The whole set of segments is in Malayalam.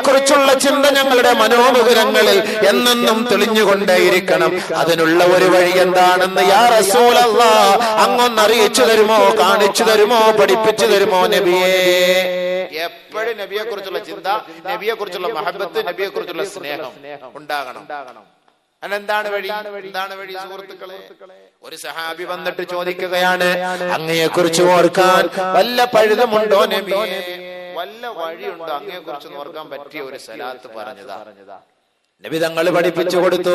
കുറിച്ചുള്ള ചിന്ത ഞങ്ങളുടെ മനോമുകുരങ്ങളിൽ എന്നെന്നും തെളിഞ്ഞുകൊണ്ടേയിരിക്കണം. അതിനുള്ള ഒരു വഴി എന്താണെന്ന് യാ റസൂലല്ലാഹ് അങ്ങൊന്ന് അറിയിച്ചു തരുമോ, കാണിച്ചു തരുമോ, പഠിപ്പിച്ചു തരുമോ നബിയേ? എപ്പോഴും നബിയെ കുറിച്ചുള്ള ചിന്ത, നബിയെ കുറിച്ചുള്ള മഹബത്ത്, നബിയെ കുറിച്ചുള്ള സ്നേഹം ഉണ്ടാകണം. അതെന്താണ് വഴി? എന്താണ് വഴി സുഹൃത്തുക്കളെ? ഒരു സഹാബി വന്നിട്ട് ചോദിക്കുകയാണ്, അങ്ങയെ കുറിച്ച് ഓർക്കാൻ വല്ല പഴുതുമുണ്ടോ നബിയേ? വല്ല വഴിയുണ്ടോ അങ്ങയെ കുറിച്ച് ഓർക്കാൻ പറ്റിയ ഒരു സലാത്ത് പറഞ്ഞതാ? നബി തങ്ങൾ പഠിപ്പിച്ചു കൊടുത്തു.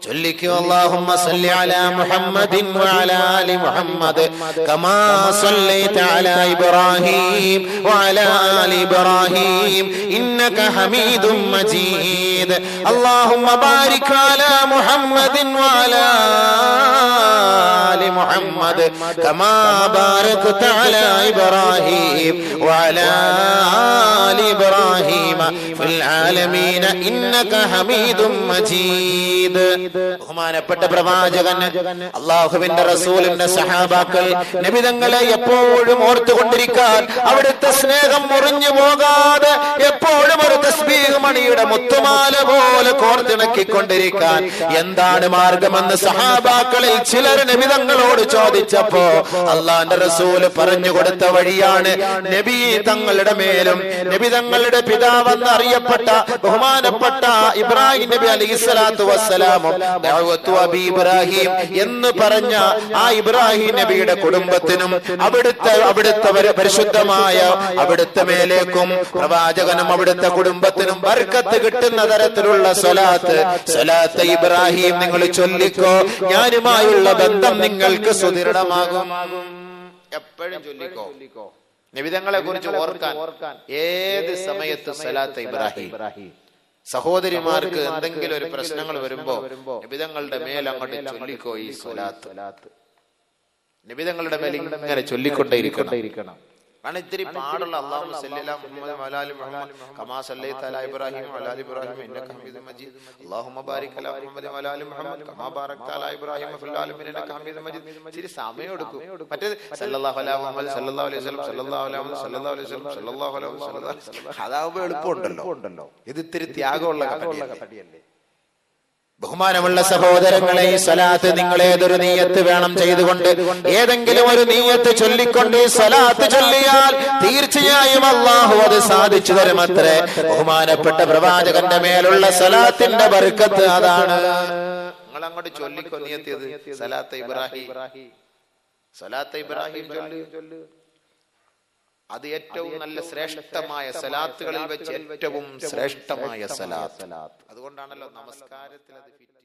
ചൊല്ലിക്കൂ, അല്ലാഹുമ്മ സല്ലി അലാ മുഹമ്മദിൻ വഅലാ ആലി മുഹമ്മദ് കമാ സല്ലൈത അലാ ഇബ്രാഹീം വഅലാ ആലി ഇബ്രാഹീം ഇന്നക ഹമീദും മജീദ്. അല്ലാഹുമ്മ ബാരിക് അലാ മുഹമ്മദിൻ വഅലാ ആലി മുഹമ്മദ് കമാ ബാരക്ത അലാ ഇബ്രാഹീം വഅലാ ആലി ഇബ്രാഹീം ഫിൽ ആലമീന ഇന്നക മജീദ്. ബഹുമാനപ്പെട്ട പ്രവാചകൻ, അല്ലാഹുവിന്റെ റസൂലിന്റെ സഹാബാക്കൾ നബിതങ്ങളെ എപ്പോഴും ഓർത്തുകൊണ്ടിരിക്കാൻ, അവിടുത്തെ സ്നേഹം മുറിഞ്ഞു പോകാതെ എപ്പോഴും ഒരു തസ്ബീഹ് മണിയുടെ മുത്തുമാല പോലെ കോർത്തിണക്കിക്കൊണ്ടിരിക്കാൻ എന്താണ് മാർഗമെന്ന് സഹാബാക്കളിൽ ചിലർ നബിതങ്ങളോട് ചോദിച്ചപ്പോ അള്ളാന്റെ റസൂല് പറഞ്ഞു കൊടുത്ത വഴിയാണ് നബി തങ്ങളുടെ മേലും നബിതങ്ങളുടെ പിതാവെന്ന് അറിയപ്പെട്ട ബഹുമാനപ്പെട്ട ഇബ്രാഹിം നബി അലൈഹിസ്സലാത്തു വസ്സലാമും ദഅവത്തു അബി ഇബ്രാഹിം എന്ന് പറഞ്ഞ ആ ഇബ്രാഹിം നബിയുടെ കുടുംബത്തിനും അവിടുത്തെ പരിശുദ്ധമായ അവിടുത്തെ മേലേക്കും പ്രവാചകനും അവിടുത്തെ കുടുംബത്തിനും ബർക്കത്ത് കിട്ടുന്ന തരത്തിലുള്ള സ്വലാത്ത് ഇബ്രാഹിം നിങ്ങൾ ചൊല്ലിക്കോ, ഞാനുമായുള്ള ബന്ധം നിങ്ങൾക്ക് സുദൃഢമാകും. എപ്പോഴും ചൊല്ലിക്കോ. നബിതങ്ങളെ കുറിച്ച് ഓർക്കാൻ ഏത് സമയത്ത് സ്വലാത്ത് ഇബ്രാഹിം. സഹോദരിമാർക്ക് എന്തെങ്കിലും ഒരു പ്രശ്നങ്ങൾ വരുമ്പോ നബിതങ്ങളുടെ മേൽ അങ്ങോട്ട് ചൊല്ലിക്കോ ഈ സ്വലാത്ത്. നബിതങ്ങളുടെ മേൽ ഇങ്ങനെ ചൊല്ലിക്കൊണ്ടേയിരിക്കണം. കാരണം ഇത്തിരി പാടുള്ള അല്ലാഹുമ്മ സല്ലി അലാ മുഹമ്മദ് വഅലാ ആലി മുഹമ്മദ് കമാ സല്ലൈത അലാ ഇബ്രാഹീം വഅലാ ആലി ഇബ്രാഹീം ഇന്നക ഹമീദും മജീദ്. അല്ലാഹുമ്മ ബാരിക് അലാ മുഹമ്മദ് വഅലാ ആലി മുഹമ്മദ് കമാ ബാരക്ത അലാ ഇബ്രാഹീം ഫിൽ ആലമീന ഇന്നക ഹമീദും മജീദ്. ഇത്തിരി സമയം എടുക്കും. മറ്റേത് സല്ലല്ലാഹു അലാ മുഹമ്മദ് സല്ലല്ലാഹു അലൈഹി വസല്ലം സല്ലല്ലാഹു അലൈഹി വസല്ലം സല്ലല്ലാഹു അലൈഹി വസല്ലം സല്ലല്ലാഹു അലൈഹി വസല്ലം അതാവുമ്പോൾ എളുപ്പമുണ്ടല്ലോ. ഇത് ഇത്തിരി ത്യാഗമുള്ള കഥയല്ലേ. ബഹുമാനമുള്ള സഹോദരങ്ങളെ, ഈ സ്വലാത്ത് നിങ്ങൾ ഏതൊരു നീയത്ത് വേണം ചെയ്തുകൊണ്ട് ഏതെങ്കിലും ഒരു നീയത്ത് ചൊല്ലിക്കൊണ്ട് ഈ സ്വലാത്ത് ചൊല്ലിയാൽ തീർച്ചയായും അല്ലാഹു അത് സാധിച്ചു തരുമത്രേ. ബഹുമാനപ്പെട്ട പ്രവാചകന്റെ മേലുള്ള സ്വലാത്തിന്റെ ബർക്കത്ത് അതാണ്. നിങ്ങൾ അങ്ങോട്ട് ചൊല്ലിക്കോ നീയത്തിയത് സ്വലാത്ത് ഇബ്രാഹിം. സ്വലാത്ത് ഇബ്രാഹിം ചൊല്ല്. അത് ഏറ്റവും നല്ല ശ്രേഷ്ഠമായ സലാത്തുകളിൽ വെച്ച് ഏറ്റവും ശ്രേഷ്ഠമായ സലാത്ത്. അതുകൊണ്ടാണല്ലോ നമസ്കാരത്തിൽ അത് ഫിറ്റ്